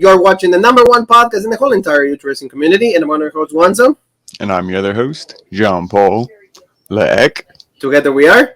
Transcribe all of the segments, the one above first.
You're watching the number one podcast in the whole entire youth wrestling community, and I'm one of your hosts, Wanzo. And I'm your other host, Jean-Paul Leck. Together we are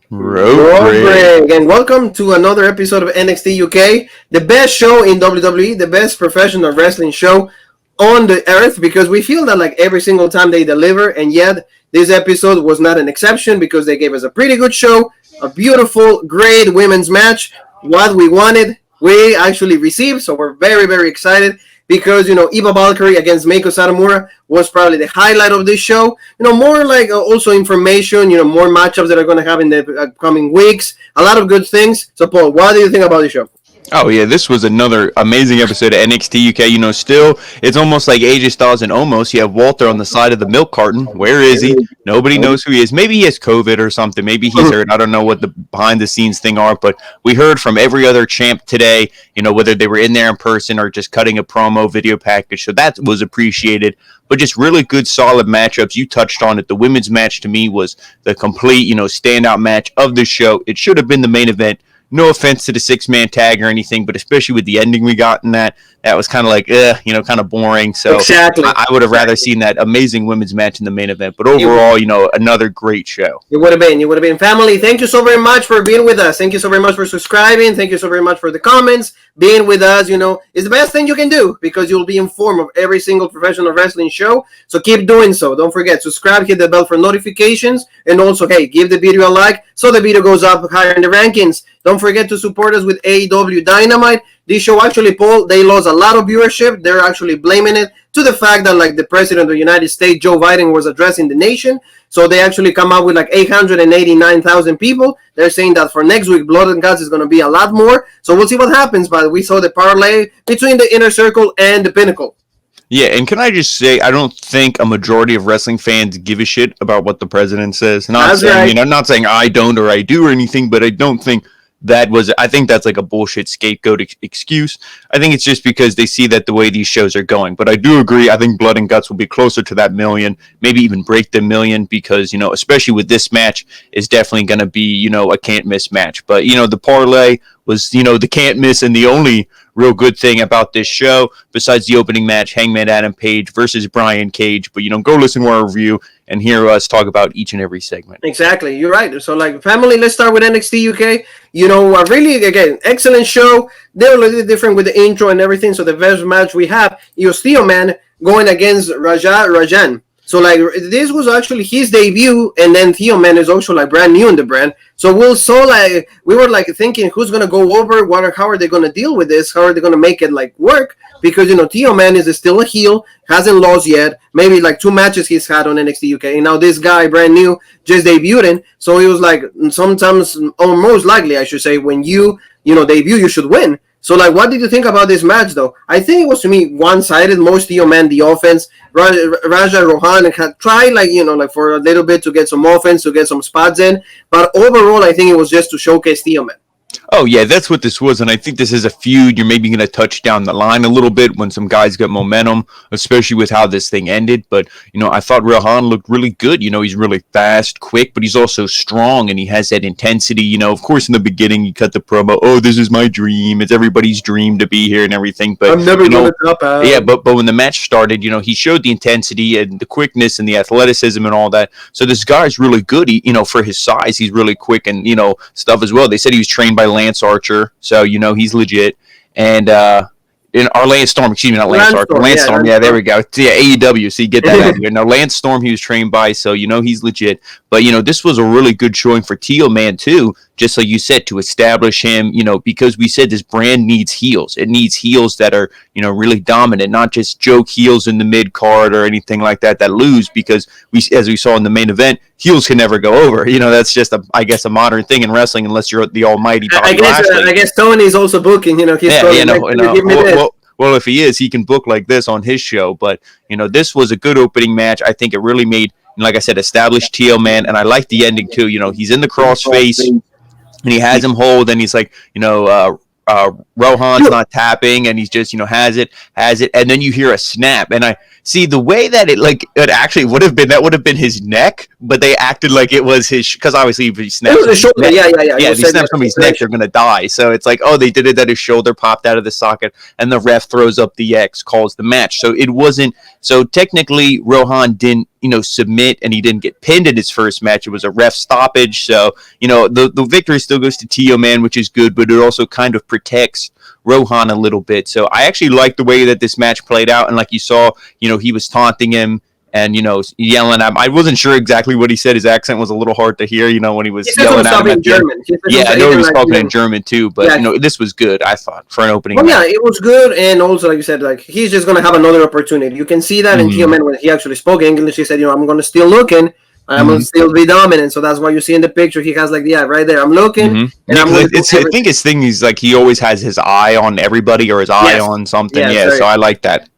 Rodrick. And welcome to another episode of NXT UK, the best show in WWE, the best professional wrestling show on the earth, because we feel that like every single time they deliver, and yet this episode was not an exception because they gave us a pretty good show, a beautiful, great women's match, what we wanted. We actually received, so we're very, very excited because, Aoife Valkyrie against Meiko Satomura was probably the highlight of this show. More like also information, more matchups that are going to have in the coming weeks. A lot of good things. So, Paul, what do you think about the show? Oh, yeah, this was another amazing episode of NXT UK. Still, it's almost like AJ Styles and Omos. You have Walter on the side of the milk carton. Where is he? Nobody knows who he is. Maybe he has COVID or something. Maybe he's hurt. I don't know what the behind-the-scenes thing are, but we heard from every other champ today, whether they were in there in person or just cutting a promo video package. So that was appreciated. But just really good, solid matchups. You touched on it. The women's match, to me, was the complete, standout match of the show. It should have been the main event. No offense to the six-man tag or anything, but especially with the ending we got in that was kind of like, kind of boring. So exactly. I would have rather seen that amazing women's match in the main event. But overall, another great show. It would have been. Family, thank you so very much for being with us. Thank you so very much for subscribing. Thank you so very much for the comments. Being with us, is the best thing you can do because you'll be informed of every single professional wrestling show. So keep doing so. Don't forget, subscribe, hit the bell for notifications, and also, hey, give the video a like so the video goes up higher in the rankings. Don't forget to support us with AEW Dynamite. This show actually, Paul, they lost a lot of viewership. They're actually blaming it to the fact that like the president of the United States, Joe Biden, was addressing the nation. So they actually come out with like 889,000 people. They're saying that for next week, Blood and Guts is going to be a lot more. So we'll see what happens. But we saw the parlay between the Inner Circle and the Pinnacle. Yeah, and can I just say, I don't think a majority of wrestling fans give a shit about what the president says. Not saying I don't or I do or anything, but I don't think I think that's like a bullshit scapegoat excuse. I think it's just because they see that the way these shows are going. But I do agree, I think Blood and Guts will be closer to that million, maybe even break the million because, especially with this match, is definitely going to be, a can't miss match. But, the parlay was, the can't miss and the only real good thing about this show, besides the opening match, Hangman Adam Page versus Bryan Cage. But, go listen to our review and hear us talk about each and every segment. Exactly. You're right. So, family, let's start with NXT UK. A really, again, excellent show. They're a little different with the intro and everything. So, the first match we have, Theo Man going against Rajan. So, this was actually his debut, and then Theo Man is also, brand new in the brand. So, we were, thinking who's going to go over, how are they going to deal with this, how are they going to make it, work, because, Theo Man is still a heel, hasn't lost yet, maybe, 2 matches he's had on NXT UK, and now this guy, brand new, just debuting, so he was, sometimes, or most likely, I should say, when you, debut, you should win. So, what did you think about this match, though? I think it was, to me, one-sided. Most Theo Man, the offense. Raja Rohan had tried, for a little bit to get some offense, to get some spots in. But overall, I think it was just to showcase Theo Man. Oh, yeah, that's what this was, and I think this is a feud. You're maybe going to touch down the line a little bit when some guys get momentum, especially with how this thing ended. But, I thought Rohan looked really good. He's really fast, quick, but he's also strong, and he has that intensity. Of course, in the beginning, you cut the promo, oh, this is my dream. It's everybody's dream to be here and everything. But I'm never going to drop out. Yeah, but when the match started, he showed the intensity and the quickness and the athleticism and all that. So this guy's really good. He, for his size, he's really quick and, stuff as well. They said he was trained by Lance Archer, so he's legit. And Lance Storm, excuse me, not Lance Archer. Lance Storm, yeah, there we go. Yeah, AEW, so you get that out of here. Now, Lance Storm, he was trained by, so he's legit. But, this was a really good showing for Theo Man, too, just like you said, to establish him, because we said this brand needs heels. It needs heels that are, really dominant, not just joke heels in the mid-card or anything like that lose, because, as we saw in the main event, heels can never go over. That's just, I guess, a modern thing in wrestling, unless you're the almighty Bobby Lashley. I guess Tony's also booking, Well, if he is, he can book like this on his show. But, this was a good opening match. I think it really made, like I said, established Theo Man. And I like the ending, too. He's in the crossface, and he has him hold, and he's like, Rohan's not tapping, and he's just, has it. And then you hear a snap. And See, the way that it actually would have been, that would have been his neck, but they acted like it was his, because obviously if he snaps it was a shoulder. neck, Yeah. if he snaps somebody's neck, they're gonna die. So it's like, oh, they did it that his shoulder popped out of the socket, and the ref throws up the X, calls the match. So it wasn't. So technically, Rohan didn't, submit, and he didn't get pinned in his first match. It was a ref stoppage. So the victory still goes to Tio Man, which is good, but it also kind of protects Rohan a little bit. So I actually like the way that this match played out, and like you saw, he was taunting him and yelling at him. I wasn't sure exactly what he said. His accent was a little hard to hear, when he was yelling at him. German. Yeah, I know he was talking in German too, but this was good, I thought, for an opening. Well, yeah, it was good, and also like you said, like he's just gonna have another opportunity. You can see that in Tio Man when he actually spoke English. He said, I'm gonna still looking. I'm gonna still be dominant, so that's why you see in the picture he has right there. I'm looking, and I think his thing is like he always has his eye on everybody or his eye on something. So I like that.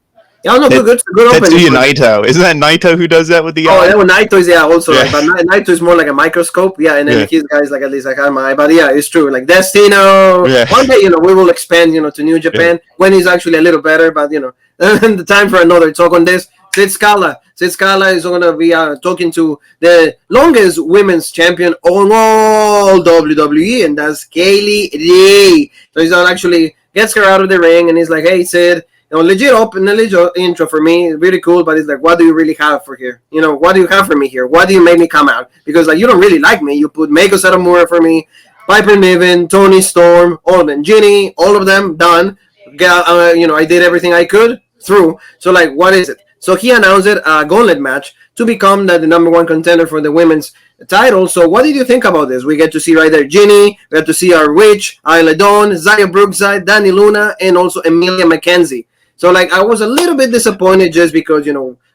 Yeah, no, good opening. That's Naito. Isn't that Naito who does that with the eye? Oh, Naito is also. Yeah. But Naito is more like a microscope. Yeah, and then his guys at least have my eye. But yeah, it's true. Like Destino. Yeah. One day, we will expand, to New Japan when he's actually a little better. But the time for another talk on this. Sid Scala is going to be talking to the longest women's champion on all WWE, and that's Kaylee Ray. So he's actually gets her out of the ring, and he's like, "Hey, Sid, legit intro for me, really cool." But it's like, what do you really have for here? What do you have for me here? Why do you make me come out? Because you don't really like me. You put Meiko Satomura for me, Piper Niven, Toni Storm, all of them, Ginny, all of them done. I did everything I could through. So what is it? So he announced a gauntlet match to become the number one contender for the women's title. So what did you think about this? We get to see right there Ginny, we get to see our witch, Isla Dawn, Zaya Brookside, Dani Luna, and also Emilia McKenzie. So I was a little bit disappointed just because,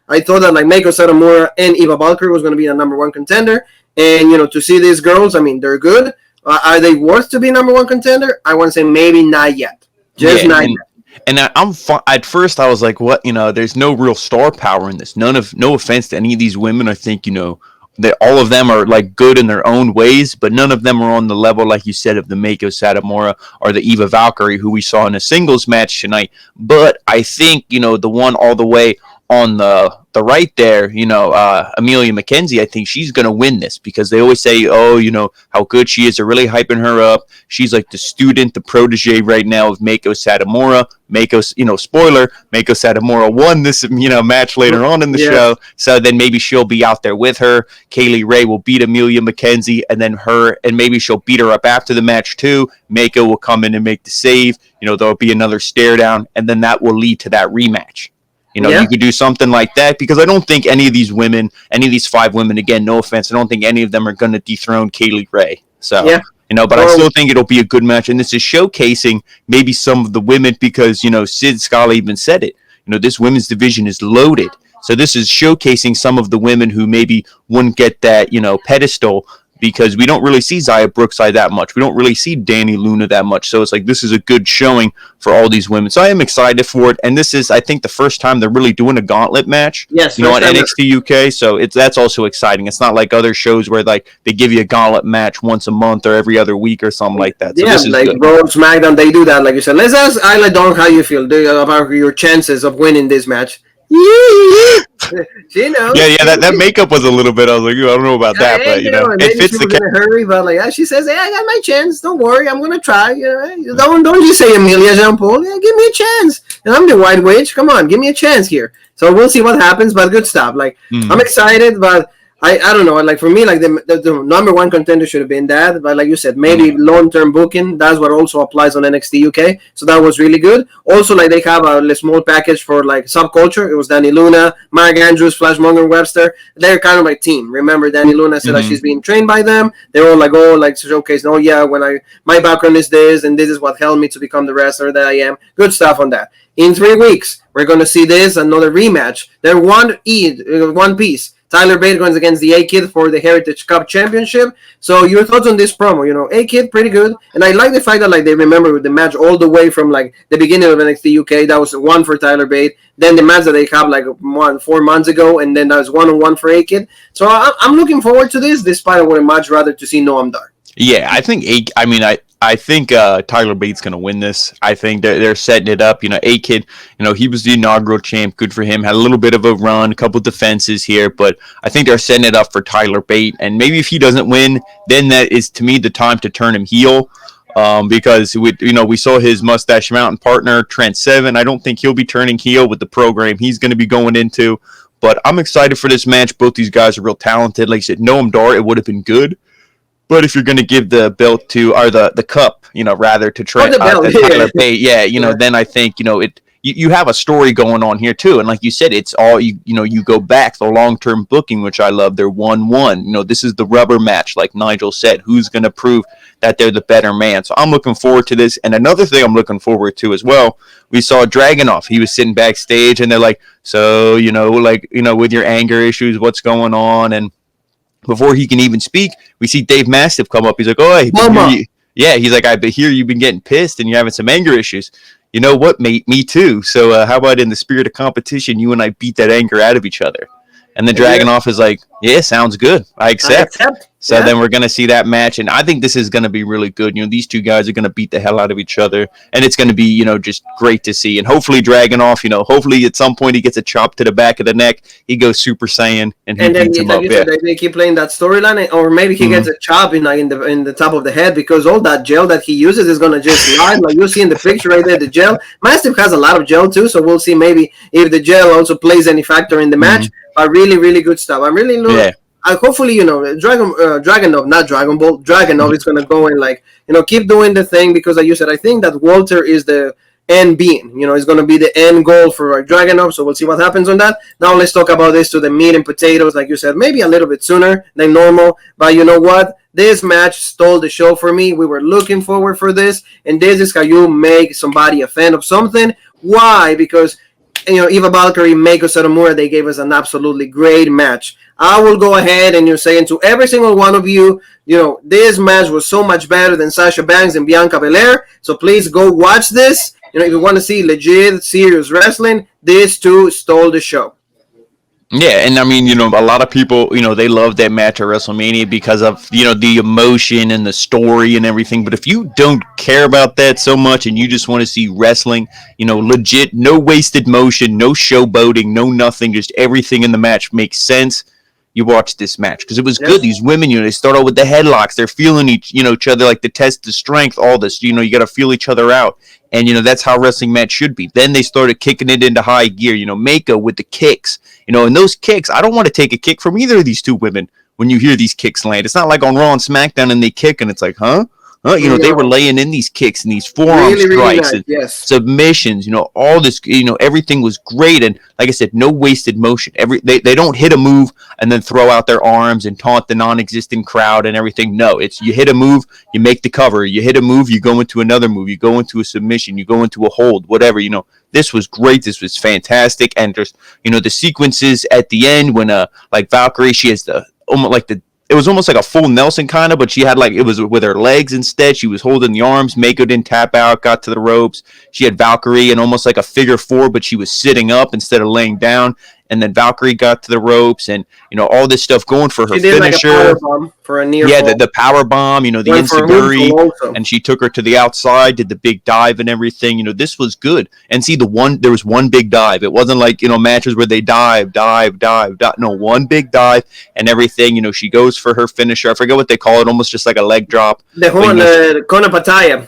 I thought that Meiko Satomura and Aoife Valkyrie was going to be a number one contender. And, to see these girls, they're good. Are they worth to be number one contender? I want to say maybe not yet. Just not yet. And at first I was like, what? There's no real star power in this. No offense to any of these women. I think, that all of them are good in their own ways, but none of them are on the level, like you said, of the Meiko Satomura or the Aoife Valkyrie, who we saw in a singles match tonight. But I think, the one all the way on the right there, Emilia McKenzie, I think she's going to win this because they always say, how good she is. They're really hyping her up. She's like the student, the protege right now of Meiko Satomura. Spoiler, Meiko Satomura won this, match later on in the show. So then maybe she'll be out there with her. Kaylee Ray will beat Emilia McKenzie, and then maybe she'll beat her up after the match too. Meiko will come in and make the save. There'll be another stare down, and then that will lead to that rematch. You could do something like that because I don't think any of these women, any of these 5 women, again, no offense, I don't think any of them are going to dethrone Kaylee Ray. So, but I still think it'll be a good match. And this is showcasing maybe some of the women because, Sid Scala even said it. This women's division is loaded. So this is showcasing some of the women who maybe wouldn't get that, pedestal because we don't really see Zaya Brookside that much. We don't really see Dani Luna that much. So it's this is a good showing for all these women. So I am excited for it. And this is, I think, the first time they're really doing a gauntlet match. Yes. On NXT UK. So that's also exciting. It's not like other shows where they give you a gauntlet match once a month or every other week or something like that. So this is good. RAW, Smackdown, they do that. Like you said, let's ask Isla Dawn how you feel about your chances of winning this match. She knows. Yeah, that makeup was a little bit. I was like, I don't know about that, but it fits the character. Hurry, but she says, "Hey, I got my chance. Don't worry, I'm gonna try." Don't just say Emilia Jean Paul. Yeah, give me a chance. And I'm the White Witch. Come on, give me a chance here. So we'll see what happens, but good stuff. I'm excited, but I don't know. For me, the number one contender should have been that. But like you said, maybe long-term booking. That's what also applies on NXT UK. So that was really good. Also, they have a small package for Subculture. It was Dani Luna, Mark Andrews, Flash Morgan Webster. They're kind of team. Remember, Dani Luna said that she's being trained by them. They're all showcasing. Oh yeah, my background is this, and this is what helped me to become the wrestler that I am. Good stuff on that. In 3 weeks, we're gonna see another rematch. They're one piece. Tyler Bate goes against the A-Kid for the Heritage Cup Championship. So your thoughts on this promo? A-Kid, pretty good. And I like the fact that they remember the match all the way from the beginning of NXT UK. That was one for Tyler Bate. Then the match that they have 4 months ago. And then that was 1-on-1 for A-Kid. So I'm looking forward to this, despite I would much rather to see Noam Dar. Yeah, I think I think Tyler Bate's going to win this. I think they're setting it up. A-Kid, he was the inaugural champ. Good for him. Had a little bit of a run, a couple defenses here, but I think they're setting it up for Tyler Bate. And maybe if he doesn't win, then that is, to me, the time to turn him heel. Because we saw his Moustache Mountain partner, Trent Seven. I don't think he'll be turning heel with the program he's going to be going into. But I'm excited for this match. Both these guys are real talented. Like I said, Noam Dar, it would have been good. But if you're going to give the belt to, or the cup, rather to Trent, Tyler Bate, then I think, you have a story going on here too. And like you said, it's all, you go back, the long-term booking, which I love. They're 1-1. This is the rubber match, like Nigel said. Who's going to prove that they're the better man? So I'm looking forward to this. And another thing I'm looking forward to as well, we saw Dragunov. He was sitting backstage and they're like, so, with your anger issues, what's going on? And before he can even speak, we see Dave Mastiff come up. He's like, oh, hey, he's like, I hear you've been getting pissed and you're having some anger issues. You know what, mate? Me too. So how about in the spirit of competition, you and I beat that anger out of each other? And then Dragunov is like, yeah, sounds good. I accept. So then we're going to see that match. And I think this is going to be really good. These two guys are going to beat the hell out of each other. And it's going to be, just great to see. And hopefully Dragunov, hopefully at some point he gets a chop to the back of the neck. He goes Super Saiyan and he beats him up. They keep playing that storyline. Or maybe he gets a chop in the top of the head, because all that gel that he uses is going to just slide. Like you see in the picture right there, the gel. Mastiff has a lot of gel too. So we'll see maybe if the gel also plays any factor in the match. Really, really good stuff. I'm really looking. Hopefully, Dragunov, not Dragon Ball, Dragunov is going to go and keep doing the thing, because like you said, I think that Walter is the end being, it's going to be the end goal for Dragunov. So we'll see what happens on that. Now let's talk about this to the meat and potatoes, like you said, maybe a little bit sooner than normal. But you know what? This match stole the show for me. We were looking forward for this, and this is how you make somebody a fan of something. Why? Because Aoife Valkyrie, Meiko Satomura, they gave us an absolutely great match. I will go ahead and saying to every single one of you, this match was so much better than Sasha Banks and Bianca Belair. So please go watch this. If you want to see legit, serious wrestling, this too stole the show. Yeah, and I mean, a lot of people, they love that match at WrestleMania because of, the emotion and the story and everything. But if you don't care about that so much and you just want to see wrestling, legit, no wasted motion, no showboating, no nothing, just everything in the match makes sense, you watch this match because it was good. These women, they start out with the headlocks. They're feeling each other, like the test of strength, all this. You got to feel each other out. And, that's how wrestling match should be. Then they started kicking it into high gear, Meiko with the kicks, and those kicks, I don't want to take a kick from either of these two women when you hear these kicks land. It's not like on Raw and SmackDown and they kick and it's like, huh? They were laying in these kicks and these forearm strikes and submissions, all this, everything was great. And like I said, no wasted motion. They don't hit a move and then throw out their arms and taunt the non-existent crowd and everything. No, it's you hit a move, you make the cover. You hit a move, you go into another move. You go into a submission, you go into a hold, whatever, This was great. This was fantastic. And just, the sequences at the end when, like Valkyrie, she has it was almost like a full Nelson kind of, but she had it was with her legs instead. She was holding the arms. Meiko didn't tap out, got to the ropes. She had Valkyrie in almost like a figure four, but she was sitting up instead of laying down. And then Valkyrie got to the ropes and, all this stuff going for her finisher. Like a power bomb for a near fall. The power bomb, the enziguri. And she took her to the outside, did the big dive and everything. This was good. And see, there was one big dive. It wasn't like, matches where they dive. No, one big dive and everything. She goes for her finisher. I forget what they call it. Almost just like a leg drop. The Kona Pataya.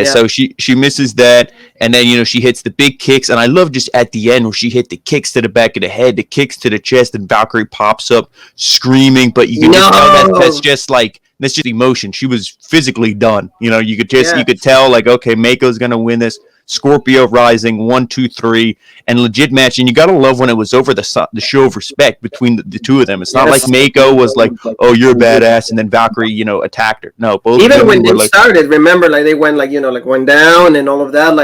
So she misses that. And then, she hits the big kicks. And I love just at the end where she hit the kicks to the back of the head, the kicks to the chest, and Valkyrie pops up screaming. But you can just tell that's just emotion. She was physically done. You could tell okay, Meiko's going to win this. Scorpio rising 1, 2, 3 and legit match. And you got to love when it was over the show of respect between the two of them. It's not like Meiko was like, oh, you're a badass. And then Valkyrie, attacked her. No, both even when they started, remember, they went went down and all of that.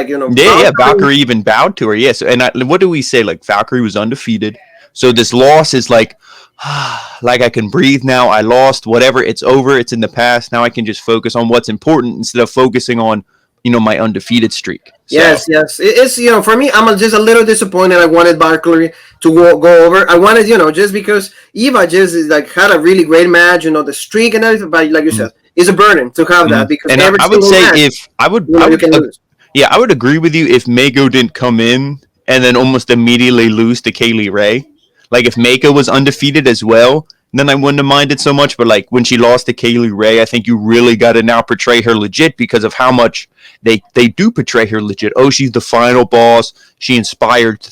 Valkyrie even bowed to her. Yes. And what do we say? Valkyrie was undefeated. So this loss is like I can breathe now. I lost, whatever. It's over. It's in the past. Now I can just focus on what's important instead of focusing on my undefeated streak. So. Yes. It's, for me, I'm just a little disappointed. I wanted Valkyrie to go over. I wanted, just because Eva just had a really great match, the streak and everything. But like you said, is a burden to have that because and every I would single say match, if I would, you know, I you would can lose. yeah, I would agree with you if Meiko didn't come in and then almost immediately lose to Kaylee Ray. Like if Meiko was undefeated as well, then I wouldn't have minded so much. But like when she lost to Kaylee Ray, I think you really got to now portray her legit because of how much they do portray her legit. Oh, she's the final boss. She inspired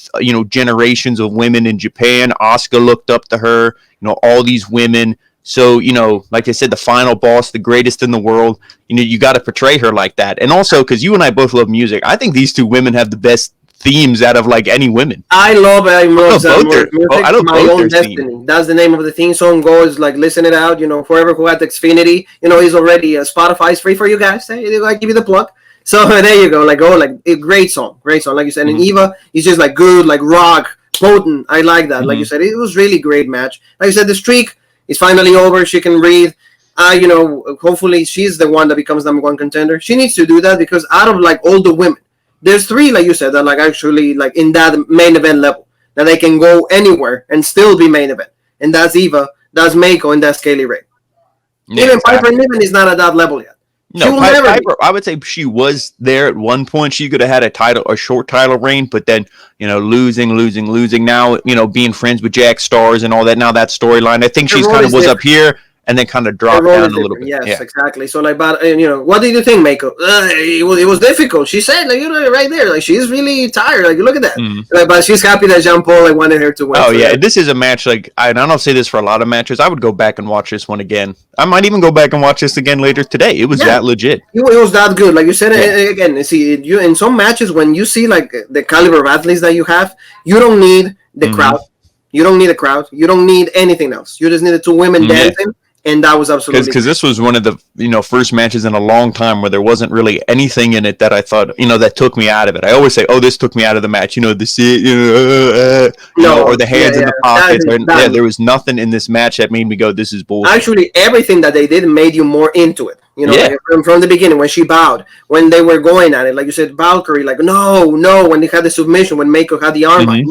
generations of women in Japan. Asuka looked up to her. All these women. So, like I said, the final boss, the greatest in the world, you got to portray her like that. And also, because you and I both love music, I think these two women have the best themes out of, like, any women. I love music. I love My both Own their Destiny. themes. That's the name of the theme song. Goes like listen it out. Forever who had Xfinity. He's already Spotify's free for you guys. I give you the plug. So there you go. Like a great song, like you said. And Eva is just like good, like rock, potent. I like that. Like you said, it was really great match. Like you said, the streak is finally over. She can breathe. Hopefully she's the one that becomes number one contender. She needs to do that because out of like all the women, there's three, like you said, that like actually like in that main event level that they can go anywhere and still be main event. And that's Eva, that's Meiko, and that's Kaylee Ray. Yeah, Even exactly. Piper Niven is not at that level yet. No, Piper, I would say she was there at one point. She could have had a short title reign, but then, losing. Now, being friends with Jack Stars and all that. Now that storyline, I think she's kind of was up here and then kind of dropped down a little bit. Yes, exactly. So, like, but what did you think, Meiko? It was difficult. She said, like, right there, like she's really tired. Like, look at that. Like, but she's happy that Jean Paul like wanted her to win. Oh yeah, this is a match like I don't say this for a lot of matches. I would go back and watch this one again. I might even go back and watch this again later today. It was that legit. It was that good. Like you said again. See, you in some matches when you see like the caliber of athletes that you have, you don't need the crowd. You don't need a crowd. You don't need anything else. You just need the two women dancing. And that was absolutely because this was one of the first matches in a long time where there wasn't really anything in it that I thought that took me out of it. I always say, "Oh, this took me out of the match." Or the hands in the pockets. There was nothing in this match that made me go, "This is bullshit." Actually, everything that they did made you more into it. Like from the beginning when she bowed, when they were going at it, like you said, Valkyrie, like no, when they had the submission, when Meiko had the armbar,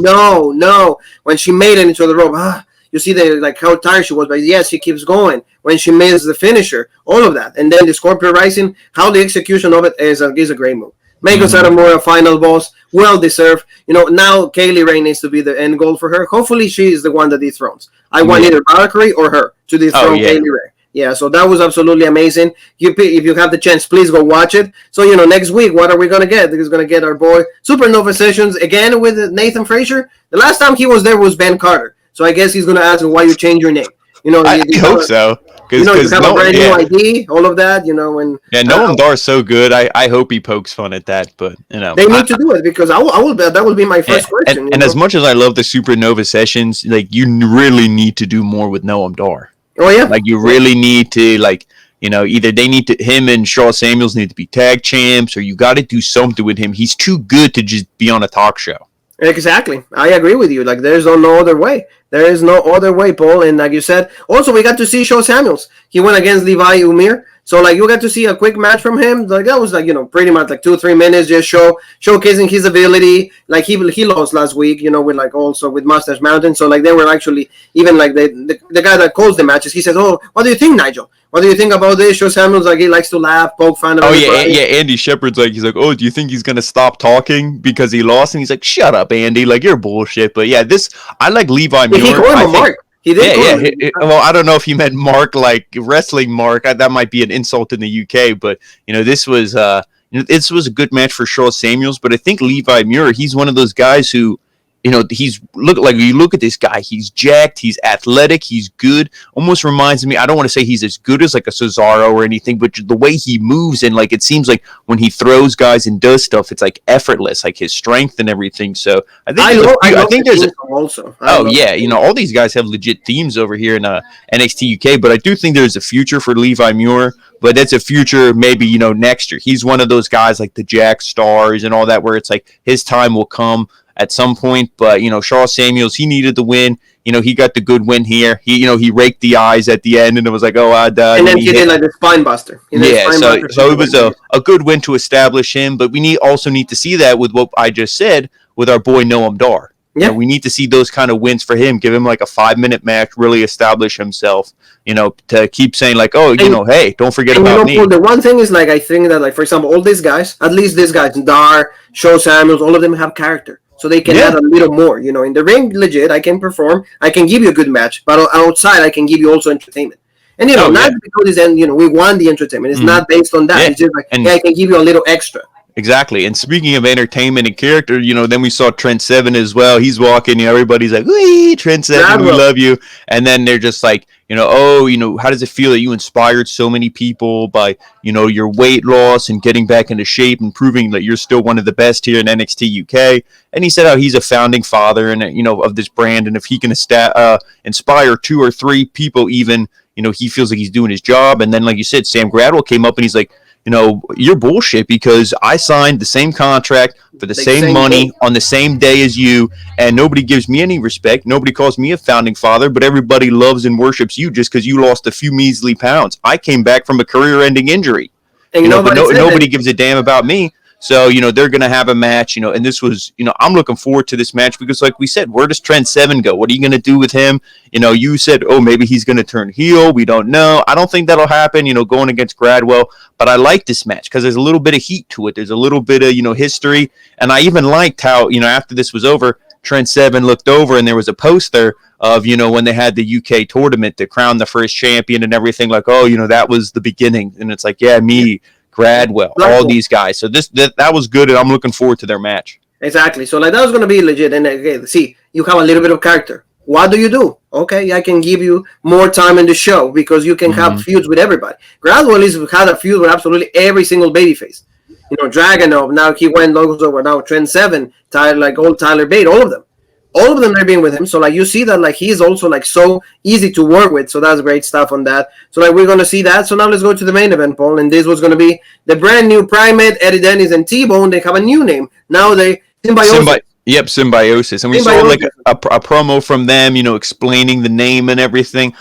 no, when she made it into the rope, you see like how tired she was, but yes, she keeps going. When she misses the finisher, all of that, and then the Scorpio Rising, how the execution of it is a great move. Meiko Satomura, final boss, well deserved. Now Kaylee Ray needs to be the end goal for her. Hopefully, she is the one that dethrones. I want either Valkyrie or her to dethrone Kaylee Ray. Yeah, so that was absolutely amazing. If you have the chance, please go watch it. So, next week, what are we going to get? We're going to get our boy Supernova Sessions again with Nathan Frazier. The last time he was there was Ben Carter. So I guess he's going to ask him why you changed your name. I hope so. You have a brand new ID, all of that, when... Yeah, Noam Dar's so good. I hope he pokes fun at that, but, They need to do it, because I will bet that will be my first question. And as much as I love the Supernova Sessions, like, you really need to do more with Noam Dar. Oh, yeah. Like, you really need to, like... either him and Shaw Samuels need to be tag champs, or you got to do something with him. He's too good to just be on a talk show. Exactly. I agree with you. Like, there's no other way. There is no other way, Paul. And like you said, also, we got to see Shaw Samuels. He went against Levi Umir. So, like, you got to see a quick match from him. Like, that was, like, pretty much, like, 2-3 minutes just showcasing his ability. Like, he lost last week, with, like, also with Moustache Mountain. So, like, they were actually, even, like, the guy that calls the matches, he says, "Oh, what do you think, Nigel? What do you think about this?" Shaw Samuels, like, he likes to laugh, poke fun. Andy Shepard's like, he's like, "Oh, do you think he's going to stop talking because he lost?" And he's like, "Shut up, Andy. Like, you're bullshit." But, yeah, I like Levi Muir. He called him a mark. Well, I don't know if he meant Mark like wrestling Mark. That might be an insult in the UK, but this was this was a good match for Shaw Samuels. But I think Levi Muir, he's one of those guys who, he's you look at this guy, he's jacked, he's athletic, he's good. Almost reminds me, I don't want to say he's as good as like a Cesaro or anything, but the way he moves and like it seems like when he throws guys and does stuff, it's like effortless, like his strength and everything. So I think there's also. All these guys have legit teams over here in NXT UK, but I do think there's a future for Levi Muir. But that's a future maybe, next year. He's one of those guys like the Jack Stars and all that where it's like his time will come at some point. But, Shaw Samuels, he needed the win. He got the good win here. He raked the eyes at the end and it was like, and then he did like the spine buster. So it was a good win to establish him. But we also need to see that with what I just said with our boy Noam Dar. You know, we need to see those kind of wins for him. Give him like a 5-minute match, really establish himself. You know, to keep saying like, oh, you know, hey, don't forget about me. The one thing is like, I think that like, for example, all these guys, at least these guys, Dar, Show Samuels, all of them have character. So they can add a little more, you know, in the ring, legit, I can perform, I can give you a good match, but outside I can give you also entertainment. And, you know, not because it's, you know, we won the entertainment. It's not based on that. It's just like, I can give you a little extra. Exactly. And speaking of entertainment and character, you know, then we saw Trent Seven as well. He's walking, you know, everybody's like, "Wee, Trent Seven, we love you." And then they're just like, you know, oh, you know, how does it feel that you inspired so many people by, you know, your weight loss and getting back into shape and proving that you're still one of the best here in NXT UK? And he said how he's a founding father and, you know, of this brand. And if he can inspire 2 or 3 people even, you know, he feels like he's doing his job. And then, like you said, Sam Gradwell came up and he's like, you know, you're bullshit because I signed the same contract for the same money on the same day as you, and nobody gives me any respect. Nobody calls me a founding father, but everybody loves and worships you just because you lost a few measly pounds. I came back from a career-ending injury, and you know, but nobody gives a damn about me. So, you know, they're going to have a match, you know, and this was, you know, I'm looking forward to this match because, like we said, where does Trent Seven go? What are you going to do with him? You know, you said, oh, maybe he's going to turn heel. We don't know. I don't think that'll happen, you know, going against Gradwell. But I like this match because there's a little bit of heat to it. There's a little bit of, you know, history. And I even liked how, you know, after this was over, Trent Seven looked over and there was a poster of, you know, when they had the UK tournament to crown the first champion and everything, like, oh, you know, that was the beginning. And it's like, yeah, me. Gradwell, all these guys. So that was good, and I'm looking forward to their match. Exactly. So like that was gonna be legit. And again, see, you have a little bit of character. What do? Okay, I can give you more time in the show because you can have feuds with everybody. Gradwell has had a feud with absolutely every single babyface. You know, Dragunov. Now he went logos over. Now Trent Seven, Tyler Bate, all of them. All of them are being with him. So, like, you see that, like, he's also, like, so easy to work with. So, that's great stuff on that. So, like, we're going to see that. So, now let's go to the main event, Paul. And this was going to be the brand new Primate, Eddie Dennis, and T-Bone. They have a new name. Now they Symbiosis. Symbiosis. And we saw, like, a promo from them, you know, explaining the name and everything.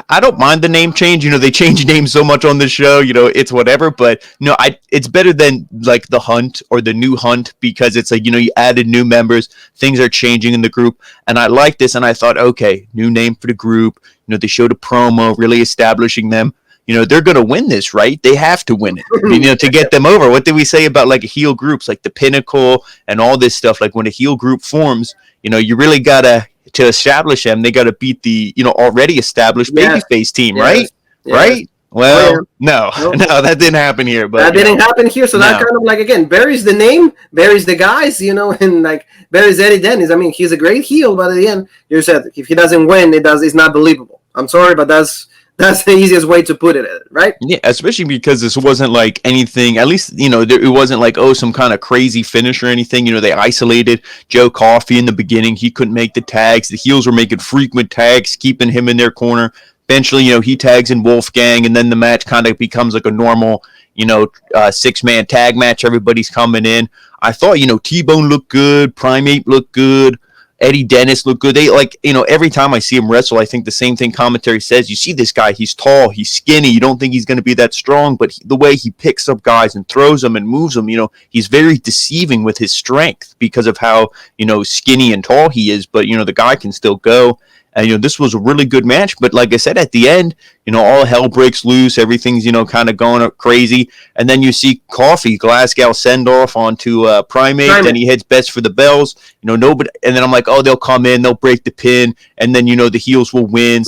I don't mind the name change. You know, they change names so much on the show. You know, it's whatever. But, no, it's better than, like, the Hunt or the new Hunt because it's like, you know, you added new members. Things are changing in the group. And I like this. And I thought, okay, new name for the group. You know, they showed a promo really establishing them. You know, they're going to win this, right? They have to win it, you know, to get them over. What did we say about, like, heel groups, like the Pinnacle and all this stuff? Like, when a heel group forms, you know, you really got to establish them. They got to beat the, you know, already established babyface team, right? Yes. Right? Well, no, that didn't happen here. But that didn't happen here. So that kind of, like, again, buries the name, buries the guys, you know, and, like, buries Eddie Dennis. I mean, he's a great heel, but at the end, you said if he doesn't win, it's not believable. I'm sorry, but that's the easiest way to put it, right? Yeah, especially because this wasn't like anything, at least, you know, it wasn't like, oh, some kind of crazy finish or anything. You know, they isolated Joe Coffey in the beginning. He couldn't make the tags. The heels were making frequent tags, keeping him in their corner. Eventually, you know, he tags in Wolfgang, and then the match kind of becomes like a normal, you know, 6-man tag match. Everybody's coming in. I thought, you know, T-Bone looked good. Primate looked good. Eddie Dennis looked good. They, like, you know, every time I see him wrestle, I think the same thing commentary says. You see this guy, he's tall, he's skinny. You don't think he's going to be that strong, but the way he picks up guys and throws them and moves them, you know, he's very deceiving with his strength because of how, you know, skinny and tall he is. But, you know, the guy can still go. And, you know, this was a really good match. But like I said, at the end, you know, all hell breaks loose. Everything's, you know, kind of going up crazy. And then you see Coffey, Glasgow send off onto Primate. Then he heads best for the bells. You know, nobody. And then I'm like, oh, they'll come in, they'll break the pin. And then, you know, the heels will win.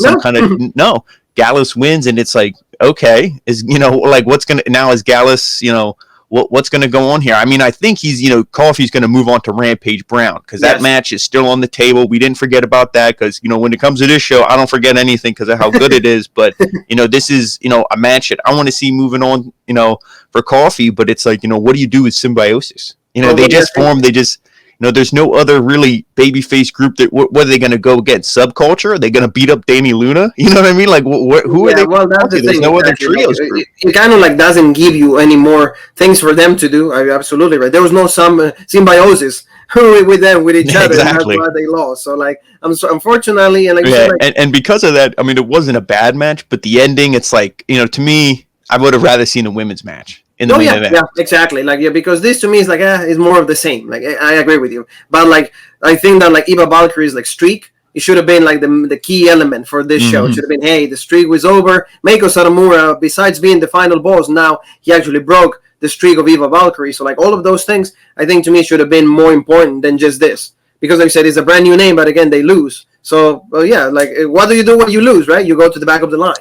No, Gallus wins. And it's like, okay, is, you know, like what's going to, now is Gallus, you know, what's going to go on here? I mean, I think he's, you know, Coffey's going to move on to Rampage Brown because that match is still on the table. We didn't forget about that because, you know, when it comes to this show, I don't forget anything because of how good it is. But, you know, this is, you know, a match that I want to see moving on, you know, for Coffey. But it's like, you know, what do you do with Symbiosis? You know, they just formed, you know, there's no other really babyface group that, what are they going to go against? Subculture? Are they going to beat up Danny Luna? You know what I mean? Like, who are they? Well, that's the There's no other trios group. It kind of like doesn't give you any more things for them to do. Absolutely right. There was no symbiosis with them, with each other. Exactly. And that's why they lost. So, like, unfortunately, and like, and because of that, I mean, it wasn't a bad match, but the ending, it's like, you know, to me, I would have rather seen a women's match. in the main event. Yeah, exactly. Like, yeah, because this to me is like, it's more of the same. Like, I agree with you, but like, I think that like Aoife Valkyrie's like streak, it should have been like the key element for this show. It should have been, hey, the streak was over. Meiko Satomura, besides being the final boss, now he actually broke the streak of Aoife Valkyrie. So like all of those things, I think to me should have been more important than just this. Because like I said, it's a brand new name, but again, they lose. So, yeah, like, what do you do when you lose, right? You go to the back of the line.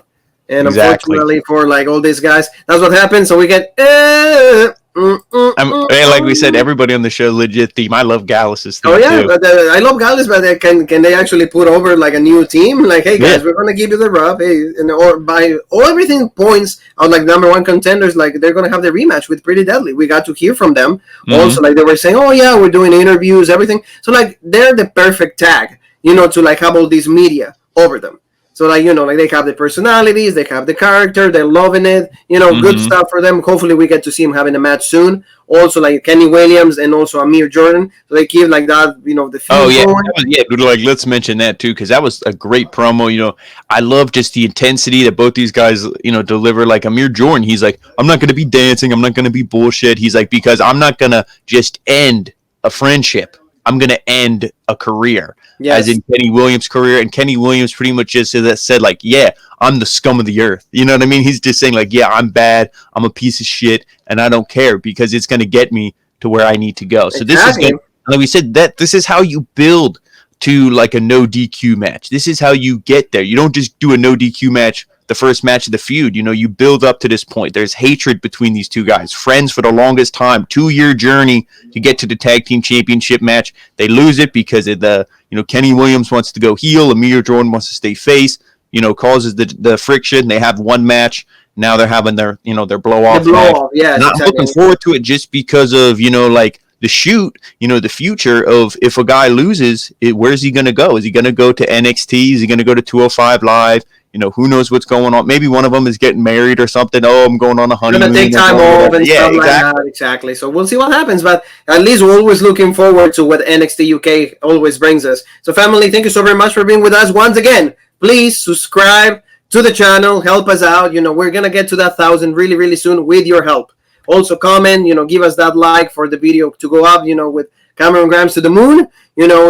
And unfortunately for like all these guys, that's what happens. So we get like we said, everybody on the show legit theme. I love Gallus's theme. Oh yeah, too. but I love Gallus, but can they actually put over like a new team? Like, hey guys, we're gonna give you the rub, hey, and or by all everything points out like number one contenders, like they're gonna have the rematch with Pretty Deadly. We got to hear from them. Also, like they were saying, oh yeah, we're doing interviews, everything. So like they're the perfect tag, to like have all these media over them. So, like, like they have the personalities, they have the character, they're loving it, good stuff for them. Hopefully we get to see him having a match soon. Also, like, Kenny Williams and also Amir Jordan. So they keep, like, that, the feud going. Like, let's mention that, too, because that was a great promo. I love just the intensity that both these guys, deliver. Like, Amir Jordan, he's like, I'm not going to be dancing. I'm not going to be bullshit. He's like, because I'm not going to just end a friendship. I'm going to end a career, as in Kenny Williams' career. And Kenny Williams pretty much just said, like, yeah, I'm the scum of the earth. You know what I mean? He's just saying, like, yeah, I'm bad. I'm a piece of shit. And I don't care because it's going to get me to where I need to go. So this is good. Like we said, this is how you build to, like, a no DQ match. This is how you get there. You don't just do a no DQ match the first match of the feud. You build up to this point. There's hatred between these two guys, friends for the longest time, 2-year journey to get to the tag team championship match. They lose it because of the, Kenny Williams wants to go heel, Amir Jordan wants to stay face, causes the friction. They have one match. Now they're having their, their blow off. Yeah. And I'm looking forward to it just because of, like the shoot, the future of if a guy loses, where's he going to go? Is he going to go to NXT? Is he going to go to 205 Live? Who knows what's going on? Maybe one of them is getting married or something. Oh, I'm going on a honeymoon. Going to take time off and stuff like that. Exactly. So we'll see what happens. But at least we're always looking forward to what NXT UK always brings us. So family, thank you so very much for being with us once again. Please subscribe to the channel. Help us out. We're going to get to that 1,000 really, really soon with your help. Also comment, give us that like for the video to go up, with Cameron Grams to the moon,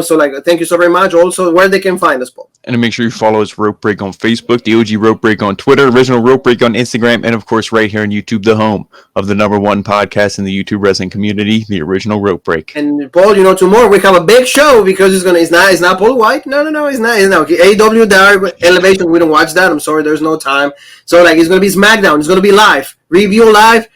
so like, thank you so very much. Also, where they can find us, Paul. And to make sure you follow us, Rope Break on Facebook, the OG Rope Break on Twitter, Original Rope Break on Instagram, and of course, right here on YouTube, the home of the #1 podcast in the YouTube wrestling community, the Original Rope Break. And Paul, tomorrow we have a big show because it's not Paul White. No, it's not. AEW Dark Elevation. We don't watch that. I'm sorry, there's no time. So like, it's gonna be Smackdown. It's gonna be live, review live.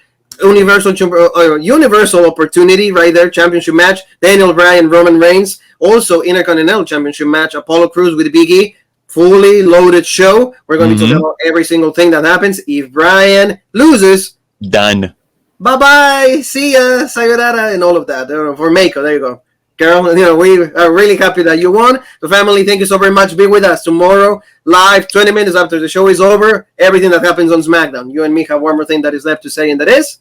Universal opportunity right there, championship match. Daniel Bryan, Roman Reigns. Also Intercontinental Championship match. Apollo Crews with Big E. Fully loaded show. We're going to talk about every single thing that happens. If Bryan loses, done. Bye-bye. See ya. Sayonara and all of that. For Meiko, there you go. Girl, we are really happy that you won. The family, thank you so very much. Be with us tomorrow, live, 20 minutes after the show is over. Everything that happens on SmackDown. You and me have one more thing that is left to say, and that is...